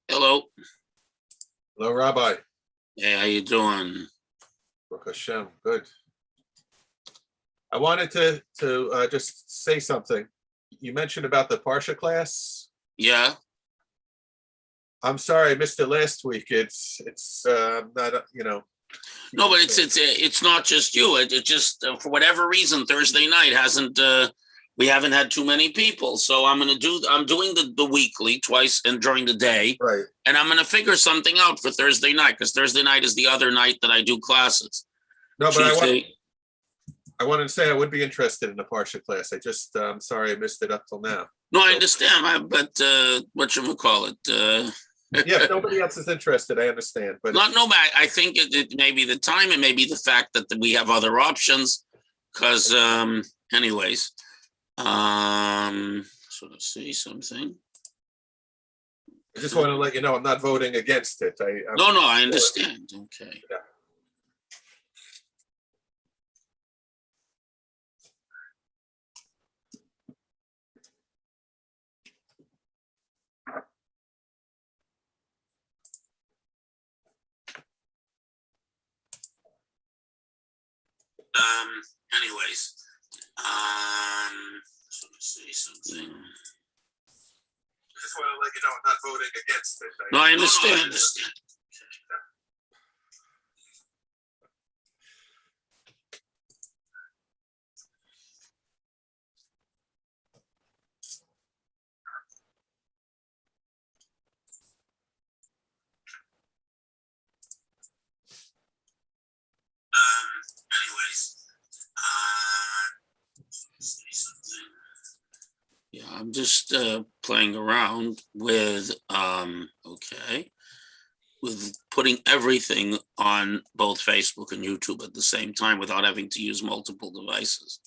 Hello. Hello, Rabbi. Hey, how you doing? Baruch Hashem. Good. I wanted to just say something. You mentioned about the Parsha class. Yeah. I'm sorry I missed it last week. It's not No, but it's not just you. It just for whatever reason Thursday night hasn't. We haven't had too many people, so I'm doing the weekly twice and during the day, right. And I'm gonna figure something out for Thursday night because Thursday night is the other night that I do classes. No, but I wanted to say I would be interested in the Parsha class. I'm sorry I missed it up till now. No, I understand, but whatchamacallit? Yeah, if nobody else is interested, I understand. But I think it may be the time, it may be the fact that we have other options. Because, anyways, so let's see something. I just want to let you know I'm not voting against it. No, I understand. Okay. Yeah. Anyways, so let's see something. I just want to let you know I'm not voting against it. No, I understand. Yeah, I'm just playing around with with putting everything on both Facebook and YouTube at the same time without having to use multiple devices.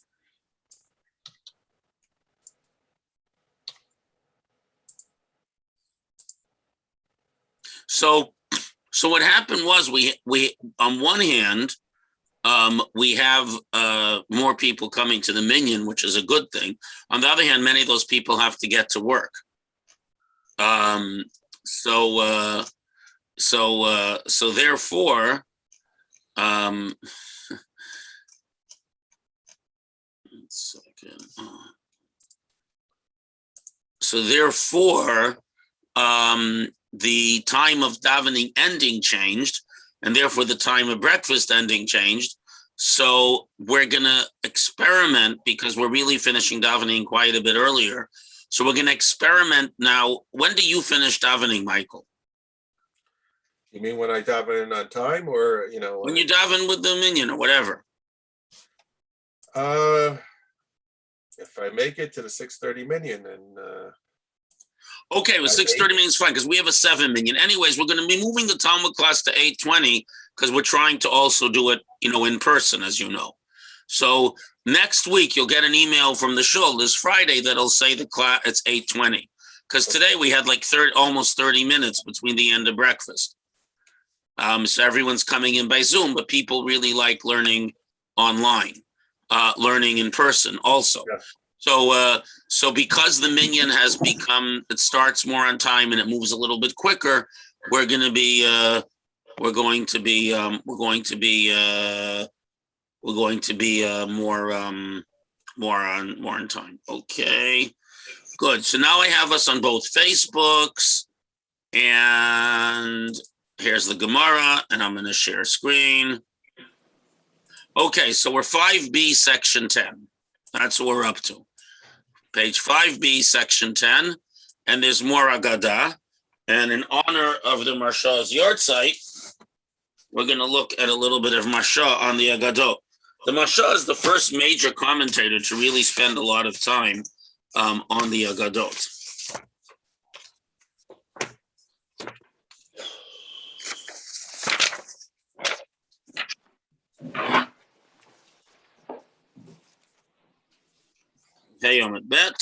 So what happened was we on one hand, we have more people coming to the minyan, which is a good thing. On the other hand, many of those people have to get to work. So therefore, the time of davening ending changed, and therefore the time of breakfast ending changed. So we're going to experiment because we're really finishing davening quite a bit earlier. So we're going to experiment now. When do you finish davening, Michael? You mean when I daven on time, or when you daven with the minyan or whatever? If I make it to the 6:30 minyan, then okay, well, 6:30 minyan is fine because we have a 7 minyan. Anyways, we're going to be moving the Talmud class to 8:20 because we're trying to also do it, in person, as you know. So next week you'll get an email from the shul this Friday that'll say the class it's 8:20 because today we had like almost 30 minutes between the end of breakfast. So everyone's coming in by Zoom, but people really like learning online, learning in person also. Yeah. So because the minyan has become, it starts more on time and it moves a little bit quicker, we're going to be more on time. Okay, good. So now I have us on both Facebooks, and here's the Gemara, and I'm going to share screen. Okay, so we're 5b, section 10. That's what we're up to. Page 5b, section 10, and there's more Agadah. And in honor of the Marsha's yahrzeit, we're going to look at a little bit of Marsha on the Agadot. The Marsha is the first major commentator to really spend a lot of time on the Agadot. Hey, I'm at bet.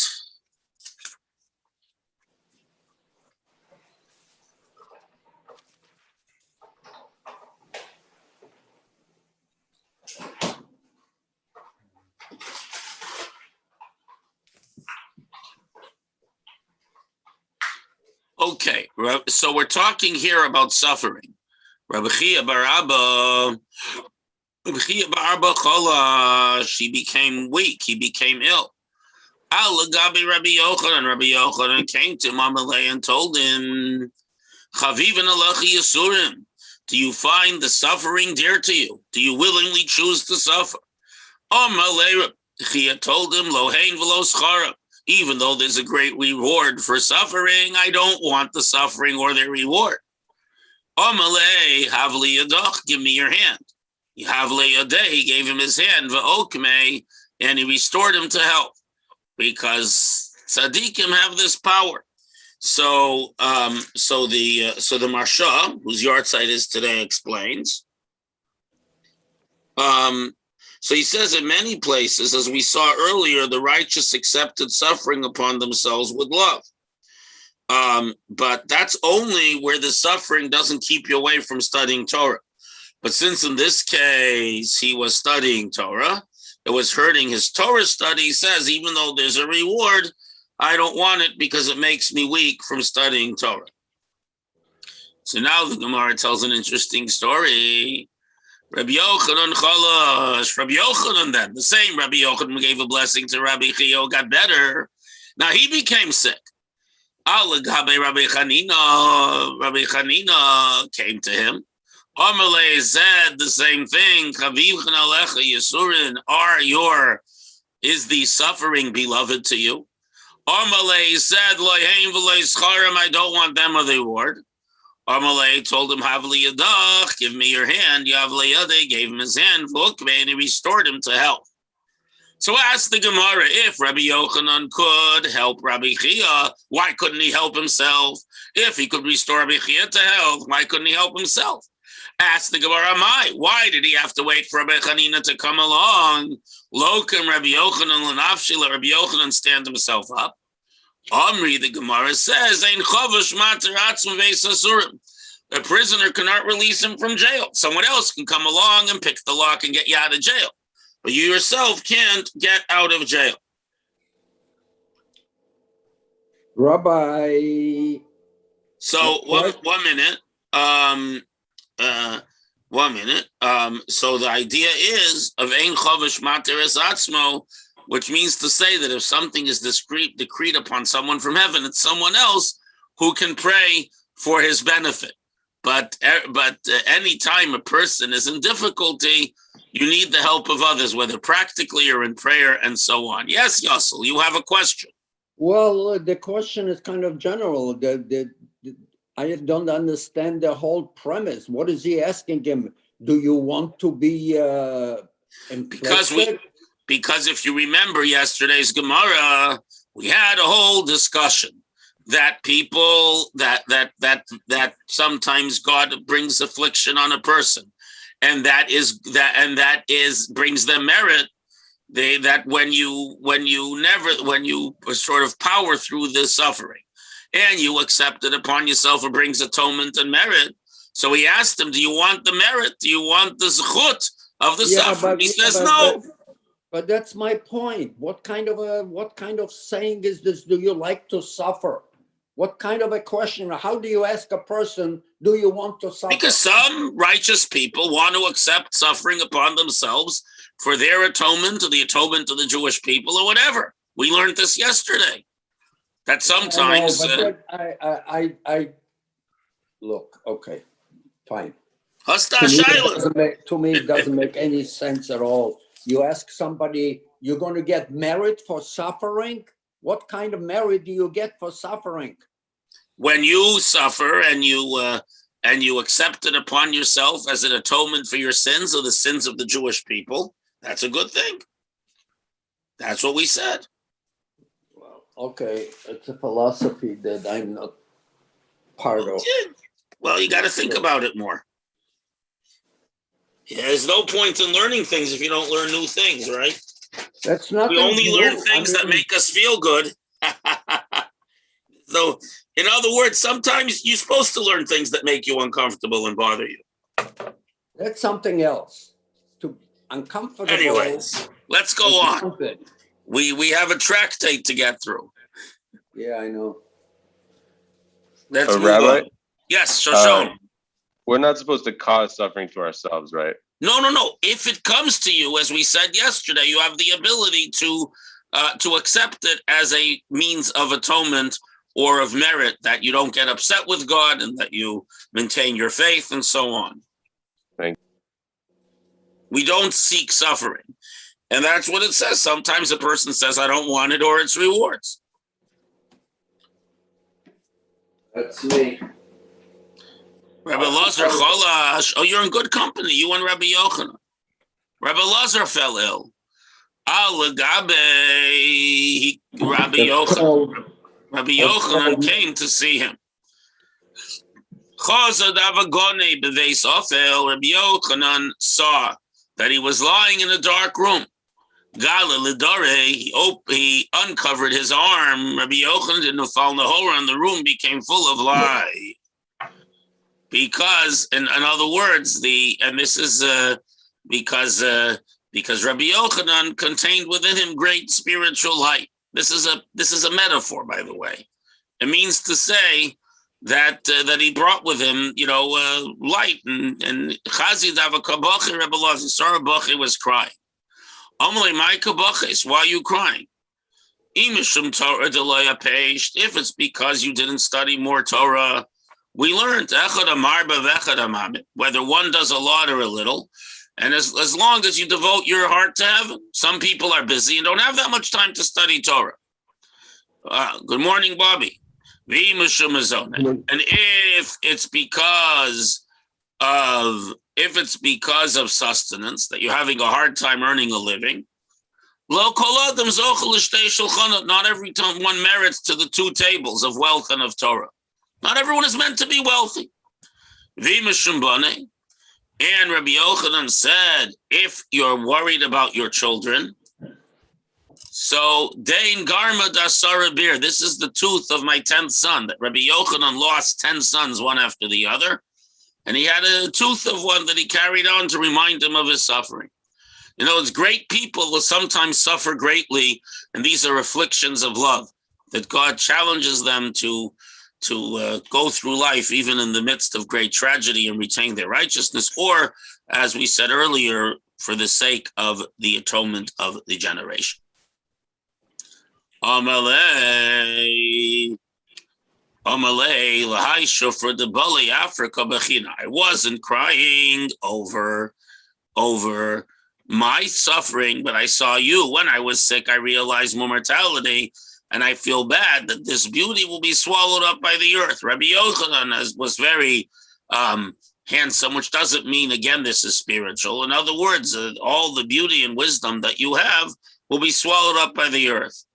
Okay, so we're talking here about suffering. Rabbi Chia bar Abba Chola, she became weak. He became ill. Al Gabi Rabbi Yochanan came to Mamalei and told him, Chaviv and Alachi Yisurim, do you find the suffering dear to you? Do you willingly choose to suffer? Mamalei Chia told him, Lohein v'lo schara. Even though there's a great reward for suffering, I don't want the suffering or the reward. Amalei havli yadoch, give me your hand. Havli yadeh, he gave him his hand, v'okmei, and he restored him to health, because tzaddikim have this power. So the Marsha, whose yahrzeit is today, explains. So he says in many places, as we saw earlier, the righteous accepted suffering upon themselves with love. But that's only where the suffering doesn't keep you away from studying Torah. But since in this case he was studying Torah, it was hurting his Torah study, he says, even though there's a reward, I don't want it because it makes me weak from studying Torah. So now the Gemara tells an interesting story. Rabbi Yochanan Chalash, Rabbi Yochanan then, the same Rabbi Yochanan gave a blessing to Rabbi Chia, got better. Now he became sick. Rabbi Chanina came to him. Amalei said the same thing. Is the suffering beloved to you? Amalei said, I don't want them a reward. Amalei told him, Havli Yadach, give me your hand. Yavli Yadeh gave him his hand, and he restored him to health. So ask the Gemara, if Rabbi Yochanan could help Rabbi Chia, why couldn't he help himself? If he could restore Rabbi Chia to health, why couldn't he help himself? Ask the Gemara, why did he have to wait for Rabbi Chanina to come along? Lokim Rabbi Yochanan Lanafshi, let Rabbi Yochanan stand himself up. Amri, the Gemara says, a prisoner cannot release him from jail. Someone else can come along and pick the lock and get you out of jail. But you yourself can't get out of jail. Rabbi. So one minute. So the idea is of ein chavish materes atzmo, which means to say that if something is decreed upon someone from heaven, it's someone else who can pray for his benefit. But any time a person is in difficulty, you need the help of others, whether practically or in prayer and so on. Yes, Yossel, you have a question. Well, the question is kind of general. I don't understand the whole premise. What is he asking him? Do you want to be inflicted? Because if you remember yesterday's Gemara, we had a whole discussion that people that sometimes God brings affliction on a person, and that brings them merit. That when you sort of power through this suffering, and you accept it upon yourself, it brings atonement and merit. So he asked him, "Do you want the merit? Do you want the zechut of the suffering?" He says, "No." But that's my point. What kind of saying is this? Do you like to suffer? What kind of a question? How do you ask a person, do you want to suffer? Because some righteous people want to accept suffering upon themselves for their atonement or the atonement of the Jewish people or whatever. We learned this yesterday. That sometimes... I look, okay, fine. To me, it doesn't make any sense at all. You ask somebody, you're going to get merit for suffering? What kind of merit do you get for suffering? When you suffer and you accept it upon yourself as an atonement for your sins or the sins of the Jewish people, that's a good thing. That's what we said. Well, okay, it's a philosophy that I'm not part of. Well, you got to think about it more. Yeah, there's no point in learning things if you don't learn new things, right? That's not. We only learn things that make us feel good. So, in other words, sometimes you're supposed to learn things that make you uncomfortable and bother you. That's something else. To uncomfortable. Anyways, let's go on. We have a tractate to get through. Yeah, I know. Let's move Rabbi? on. Yes, Shoshone. We're not supposed to cause suffering to ourselves, right? No. If it comes to you, as we said yesterday, you have the ability to accept it as a means of atonement or of merit, that you don't get upset with God and that you maintain your faith and so on. Thank you. We don't seek suffering. And that's what it says. Sometimes a person says, I don't want it, or its rewards. That's me. Rabbi Lazar Cholash, oh, you're in good company. You and Rabbi Yochanan. Rabbi Lazar fell ill. Al-Gabe, Rabbi Yochanan came to see him. Rabbi Yochanan saw that he was lying in a dark room. He uncovered his arm. Rabbi Yochanan didn't fall in the hole, and the room became full of light. Because, in other words, because Rabbi Yochanan contained within him great spiritual light. This is a metaphor, by the way. It means to say that he brought with him, light. And Chazi Dava Kabachi, Rabbi Lazar, Sarah Bachi was crying. Amalei, my Kabaches, why are you crying? Imishum Torah Deloya Peish. If it's because you didn't study more Torah, we learned whether one does a lot or a little, and as long as you devote your heart to heaven. Some people are busy and don't have that much time to study Torah. Good morning, Bobby. And if it's because of sustenance, that you're having a hard time earning a living, not every time one merits to the two tables of wealth and of Torah. Not everyone is meant to be wealthy. And Rabbi Yochanan said, if you're worried about your children, so Dain Garma Dasara Bir, this is the tooth of my 10th son, that Rabbi Yochanan lost 10 sons, one after the other, and he had a tooth of one that he carried on to remind him of his suffering. It's great people will sometimes suffer greatly, and these are afflictions of love, that God challenges them to go through life, even in the midst of great tragedy, and retain their righteousness, or, as we said earlier, for the sake of the atonement of the generation. Amalei, lahai shofar de bali Africa bechina. I wasn't crying over my suffering, but I saw you. When I was sick, I realized my mortality, and I feel bad that this beauty will be swallowed up by the earth. Rabbi Yochanan was very handsome, which doesn't mean, again, this is spiritual. In other words, all the beauty and wisdom that you have will be swallowed up by the earth.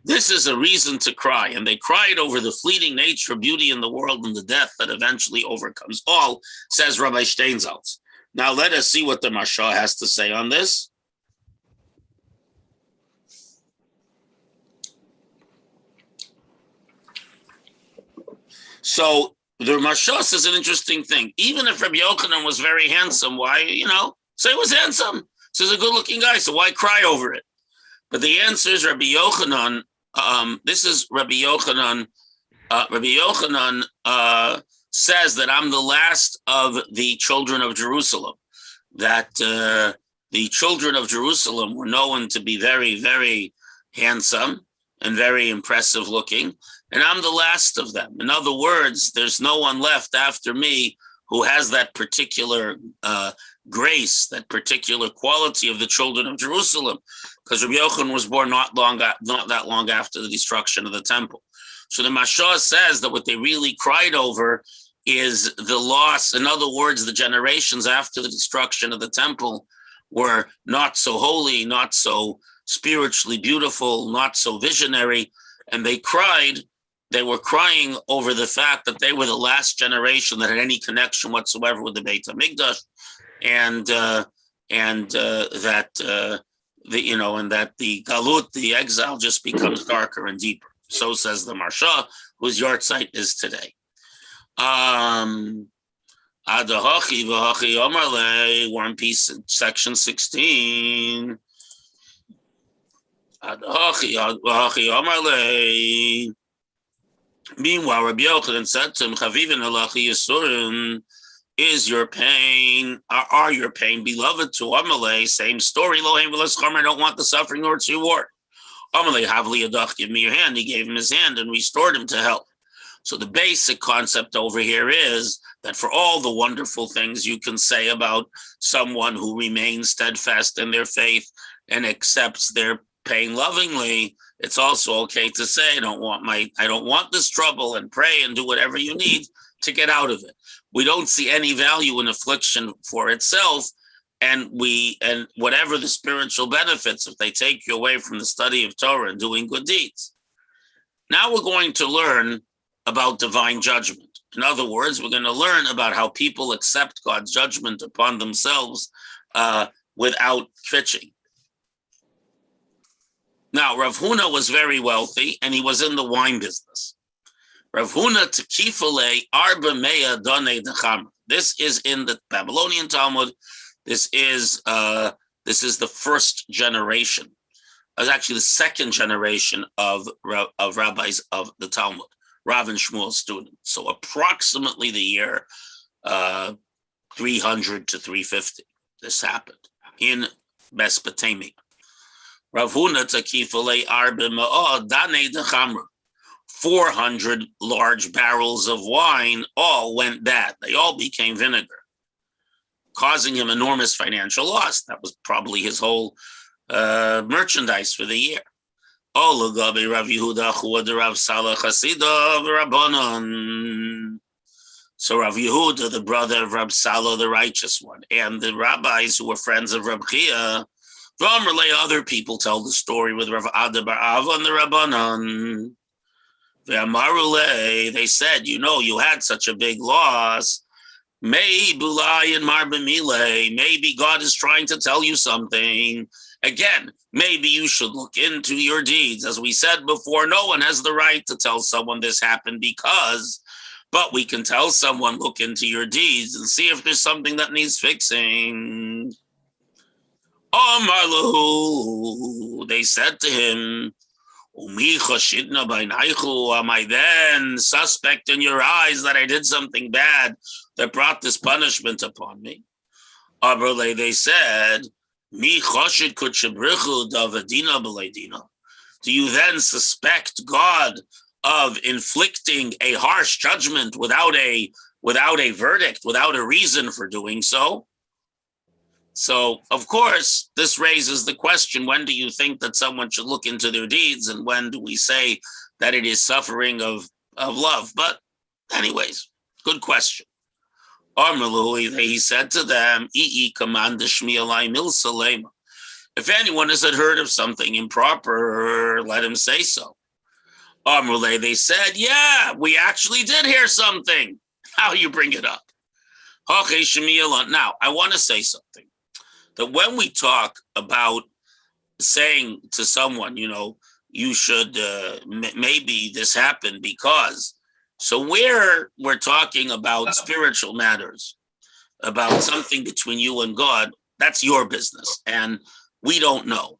This is a reason to cry, and they cried over the fleeting nature, beauty in the world, and the death that eventually overcomes all, says Rabbi Steinsaltz. Now let us see what the Mashah has to say on this. So the Mashah says an interesting thing. Even if Rabbi Yochanan was very handsome, why, say he was handsome. So he's a good-looking guy, so why cry over it? But the answer is Rabbi Yochanan. This is Rabbi Yochanan. Rabbi Yochanan says that I'm the last of the children of Jerusalem. That the children of Jerusalem were known to be very, very handsome and very impressive looking, and I'm the last of them. In other words, there's no one left after me who has that particular grace, that particular quality of the children of Jerusalem, because Rabbi Yochanan was born not that long after the destruction of the temple. So the Mashah says that what they really cried over is the loss. In other words, the generations after the destruction of the temple were not so holy, not so spiritually beautiful, not so visionary, and they cried. They were crying over the fact that they were the last generation that had any connection whatsoever with the Beit HaMikdash, and that the galut, the exile, just becomes darker and deeper. So says the Marsha, whose yahrzeit is today. War and Peace, section 16. Meanwhile, Rabbi Yochanan said to him, Chavivin halachi yisurim, is your pain, are your pain beloved to Amalei? Same story, Lohem v'lescharm, I don't want the suffering or its reward. Amalei havli yadach, give me your hand. He gave him his hand and restored him to health. So the basic concept over here is that for all the wonderful things you can say about someone who remains steadfast in their faith and accepts their pain lovingly, it's also okay to say, I don't want this trouble, and pray and do whatever you need to get out of it. We don't see any value in affliction for itself, and whatever the spiritual benefits, if they take you away from the study of Torah and doing good deeds. Now we're going to learn about divine judgment. In other words, we're going to learn about how people accept God's judgment upon themselves without twitching. Now, Rav Huna was very wealthy, and he was in the wine business. Rav Huna tekifale arba mea done dechamr. This is in the Babylonian Talmud. This is the first generation. It's actually the second generation of rabbis of the Talmud, Rav and Shmuel's students. So approximately the year 300 to 350. This happened in Mesopotamia. Rav Huna tekifale arba mea dane dechamr. 400 large barrels of wine all went bad. They all became vinegar, causing him enormous financial loss. That was probably his whole merchandise for the year. So Rav Yehuda, the brother of Rab Salo, the righteous one, and the rabbis who were friends of Rab Chia, other people tell the story with Rav Ada bar Ava and the Rabbanon. They said, you had such a big loss. Maybe God is trying to tell you something. Again, maybe you should look into your deeds. As we said before, no one has the right to tell someone this happened but we can tell someone, look into your deeds and see if there's something that needs fixing. They said to him, am I then suspect in your eyes that I did something bad that brought this punishment upon me? They said, do you then suspect God of inflicting a harsh judgment without a verdict, without a reason for doing so? So, of course, this raises the question, when do you think that someone should look into their deeds, and when do we say that it is suffering of love? But anyways, good question. He said to them, if anyone has heard of something improper, let him say so. They said, yeah, we actually did hear something. How you bring it up? Now, I want to say something. That when we talk about saying to someone, you should, maybe this happened because, so we're talking about spiritual matters, about something between you and God, that's your business, and we don't know.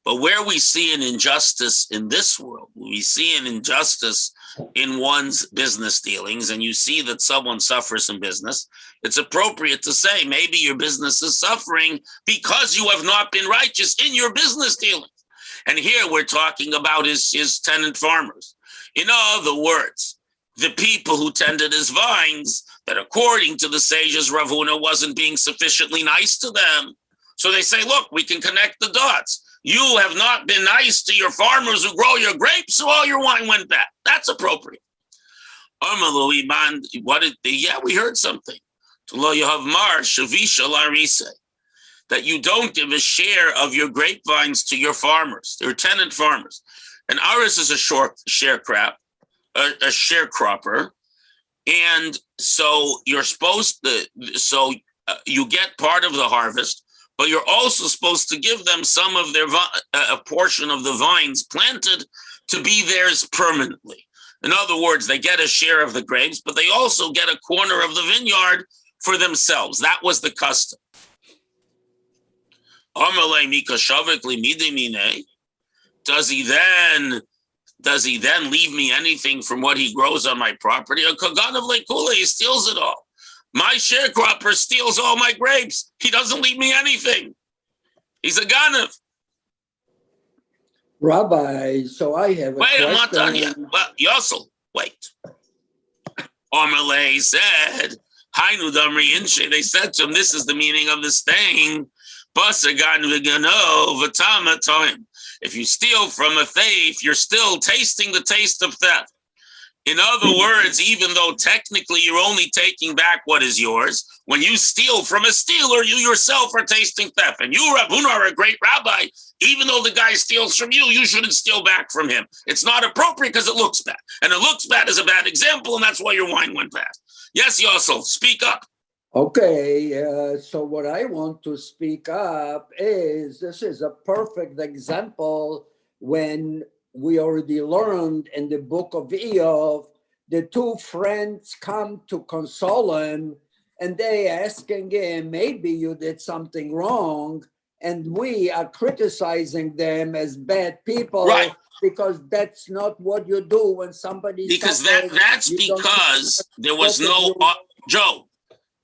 But where we see an injustice in this world, we see an injustice in one's business dealings, and you see that someone suffers in business, it's appropriate to say maybe your business is suffering because you have not been righteous in your business dealings. And here we're talking about his tenant farmers. In other words, the people who tended his vines, that according to the sages, Rav Huna wasn't being sufficiently nice to them. So they say, look, we can connect the dots. You have not been nice to your farmers who grow your grapes, so all your wine went bad. That's appropriate. Yeah, we heard something. That you don't give a share of your grapevines to your farmers, their tenant farmers. And ours is a sharecropper. And so you're supposed to, you get part of the harvest, but you're also supposed to give them some of their a portion of the vines planted to be theirs permanently. In other words, they get a share of the grapes, but they also get a corner of the vineyard for themselves. That was the custom. does he then leave me anything from what he grows on my property? Or Kaganav Lekula, he steals it all. My sharecropper steals all my grapes. He doesn't leave me anything. He's a Ganav. Rabbi, so I have a Wait, question. I'm not done yet. Well, Yossel, wait. Omerle said, Hainu Damri Inshe, they said to him, this is the meaning of this thing. Basagan Vigano, Vatama Toim. If you steal from a thief, you're still tasting the taste of theft. In other words, even though technically you're only taking back what is yours, when you steal from a stealer, you yourself are tasting theft. And you, Rav Huna, are a great rabbi. Even though the guy steals from you, you shouldn't steal back from him. It's not appropriate because it looks bad. And it looks bad is a bad example, and that's why your wine went bad. Yes, Yossel, speak up. Okay, so what I want to speak up is, this is a perfect example when we already learned in the book of Eov, the two friends come to console him and they asking him, maybe you did something wrong. And we are criticizing them as bad people, right? Because that's not what you do when somebody Because suffers. that's because there was no, Joe,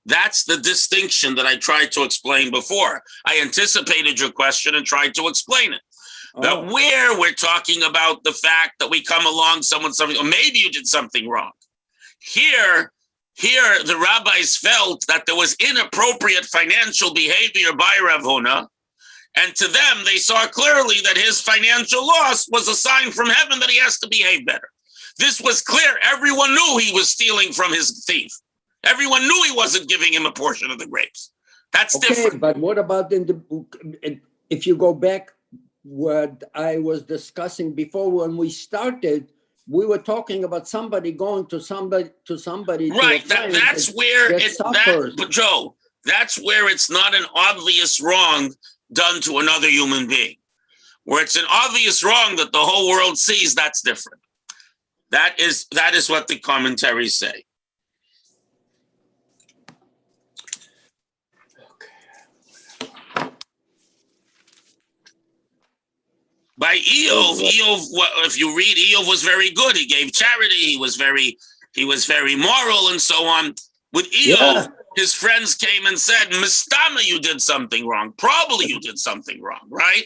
that's the distinction that I tried to explain before. I anticipated your question and tried to explain it. That where we're talking about the fact that we come along, something, or maybe you did something wrong. Here, the rabbis felt that there was inappropriate financial behavior by Rav Huna, and to them, they saw clearly that his financial loss was a sign from heaven that he has to behave better. This was clear. Everyone knew he was stealing from his thief. Everyone knew he wasn't giving him a portion of the grapes. That's different. But what about in the book? If you go back, what I was discussing before when we started, we were talking about somebody going to somebody. Right. That's where but Joe, that's where it's not an obvious wrong done to another human being. Where it's an obvious wrong that the whole world sees, that's different. That is what the commentaries say. By Eov, if you read, Eov was very good. He gave charity. He was very moral and so on. With Eov, his friends came and said, Mistama, you did something wrong. Probably you did something wrong, right?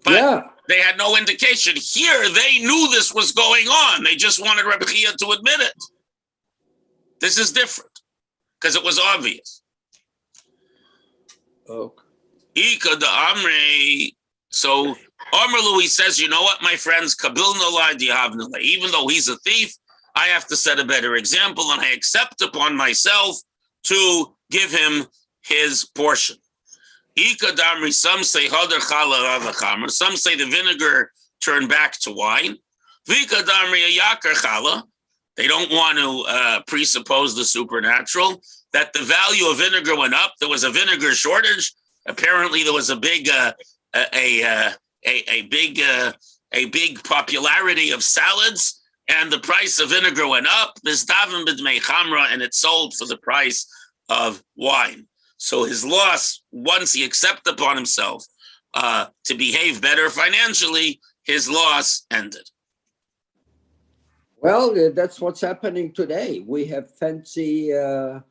But they had no indication. Here, they knew this was going on. They just wanted Rebbe Chia to admit it. This is different because it was obvious. Okay. Ika de Amri. So Amr Louis says, you know what, my friends, Kabil Nalai Dihavnale. Even though he's a thief, I have to set a better example, and I accept upon myself to give him his portion. Ika Damri, some say Hadar Chala Avachamr, some say the vinegar turned back to wine. Vika Damri Yakar Chala. They don't want to presuppose the supernatural, that the value of vinegar went up. There was a vinegar shortage. Apparently, there was a big big popularity of salads, and the price of vinegar went up. And it sold for the price of wine. So his loss, once he accepted upon himself to behave better financially, his loss ended. Well, that's what's happening today. We have fancy. I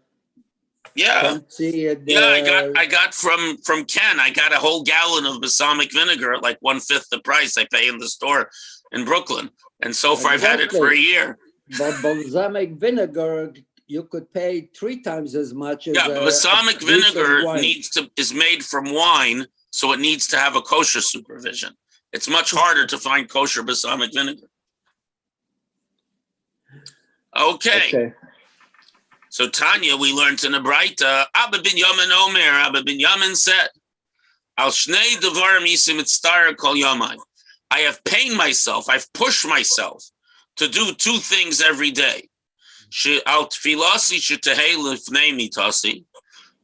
got from Ken. I got a whole gallon of balsamic vinegar at like 1/5 the price I pay in the store in Brooklyn, and so far I've had it for a year. But balsamic vinegar, you could pay 3 times as much as. But balsamic vinegar is made from wine, so it needs to have a kosher supervision. It's much harder to find kosher balsamic vinegar. Okay. So Tanya, we learned in the Braita, Abba bin Yamin Omer, Abba bin Yamin said, Al Shnei Devarim Yisim Itztar Kol Yomai. I have pained myself, I've pushed myself to do 2 things every day. Al Tfilasi Shetehei Lifnei Mitasi,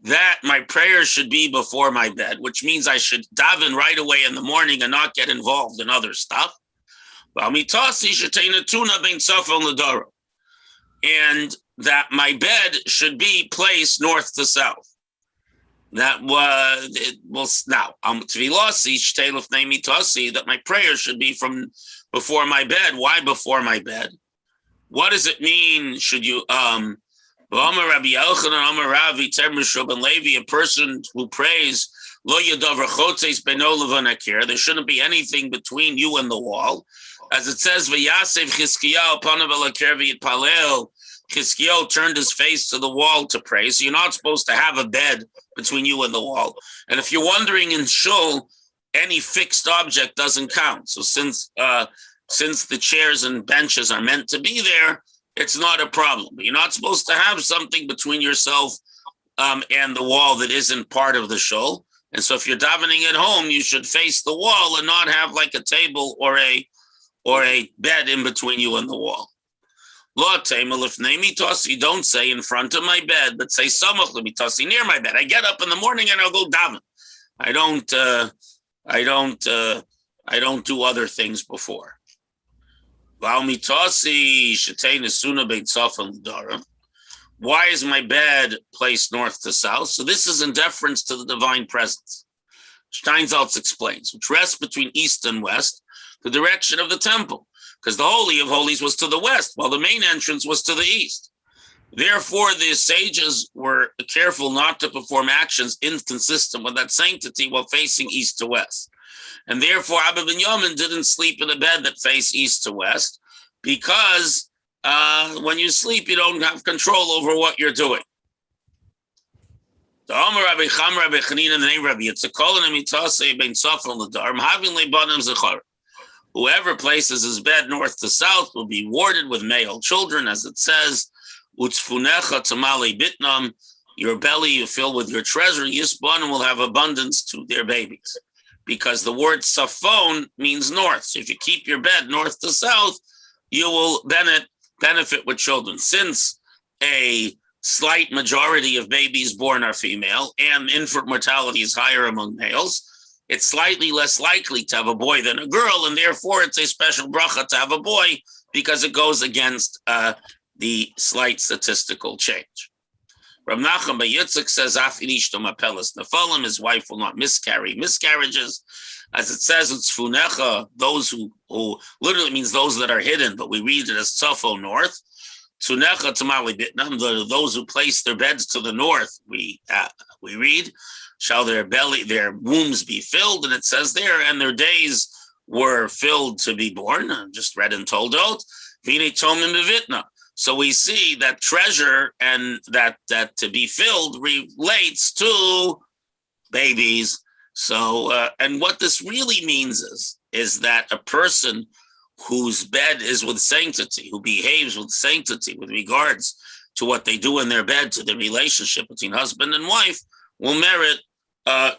that my prayer should be before my bed, which means I should daven right away in the morning and not get involved in other stuff. Al Mitasi Shetei Netuna Ben Safon Ladoro. And that my bed should be placed north to south. That was it. Well, now tefilasi shteluf nemi tasi, that my prayer should be from before my bed. Why before my bed? What does it mean? Should you Rabbi Yochanan, Amar Ravi, Termishub and Levi, a person who prays lo yadav rachotzeis beno levanakir, there shouldn't be anything between you and the wall, as it says v'yasev Chizkiyahu panav elakir v'yitpalel. Chizkiyahu turned his face to the wall to pray. So you're not supposed to have a bed between you and the wall. And if you're wondering in shul, any fixed object doesn't count. So since the chairs and benches are meant to be there, it's not a problem. But you're not supposed to have something between yourself and the wall that isn't part of the shul. And so if you're davening at home, you should face the wall and not have like a table or a bed in between you and the wall. Don't say in front of my bed, but say samach lemitasi, near my bed. I get up in the morning and I'll go daven. I don't do other things before. Why is my bed placed north to south? So this is in deference to the divine presence. Steinsaltz explains, which rests between east and west, the direction of the temple, because the Holy of Holies was to the west, while the main entrance was to the east. Therefore, the sages were careful not to perform actions inconsistent with that sanctity while facing east to west. And therefore, Abba Binyamin didn't sleep in a bed that faced east to west, because when you sleep, you don't have control over what you're doing. The Omer Rabbi Cham Rabbi Chanina and the name Rabbi Yitzchak and Mitase ben Safon Ladarm having lebanim zechar. Whoever places his bed north to south will be warded with male children, as it says, Utzfunecha tamale bitnam, your belly you fill with your treasure, Yisbon will have abundance to their babies. Because the word safon means north. So if you keep your bed north to south, you will benefit with children. Since a slight majority of babies born are female and infant mortality is higher among males, it's slightly less likely to have a boy than a girl, and therefore it's a special bracha to have a boy because it goes against the slight statistical change. Rav Nachum Yitzchak says, "Af inishto mapelas nefalim," his wife will not miscarry miscarriages, as it says, "It's funecha," those who literally means those that are hidden, but we read it as tzafo north. Tzunecha tamali bitnam, those who place their beds to the north. We read, shall their wombs be filled, and it says there, and their days were filled to be born. Just read and told out. Vine tomim bevitna. So we see that treasure and that to be filled relates to babies. So, and what this really means is that a person whose bed is with sanctity, who behaves with sanctity with regards to what they do in their bed, to the relationship between husband and wife, will merit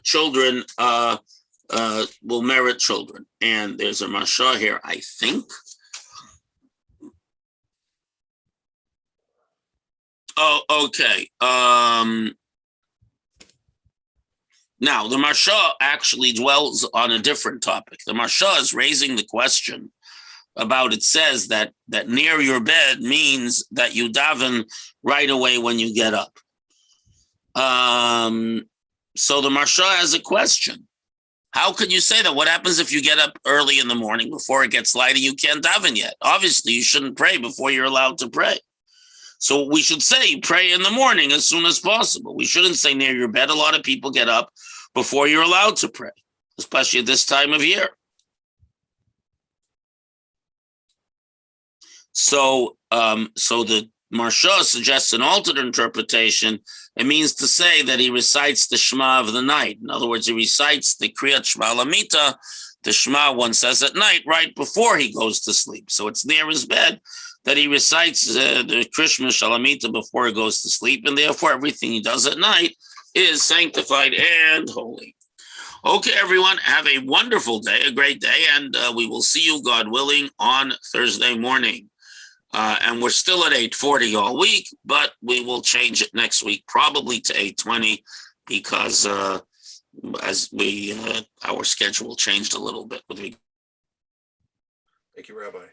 children. Will merit children. And there's a Mashah here, I think. Oh, okay. Now, the Marsha actually dwells on a different topic. The Marsha is raising the question about, it says that near your bed means that you daven right away when you get up. So the Marsha has a question. How could you say that? What happens if you get up early in the morning before it gets light and you can't daven yet? Obviously, you shouldn't pray before you're allowed to pray. So we should say pray in the morning as soon as possible. We shouldn't say near your bed. A lot of people get up before you're allowed to pray, especially at this time of year. So the Marsha suggests an alternate interpretation. It means to say that he recites the Shema of the night. In other words, he recites the Kriyat Shema Lamita, the Shema one says at night, right before he goes to sleep. So it's near his bed that he recites the Krishma Shalamita before he goes to sleep, and therefore everything he does at night is sanctified and holy. Okay, everyone, have a wonderful day, a great day, and we will see you, God willing, on Thursday morning. And we're still at 8:40 all week, but we will change it next week, probably to 8:20, because as we our schedule changed a little bit. Thank you, Rabbi.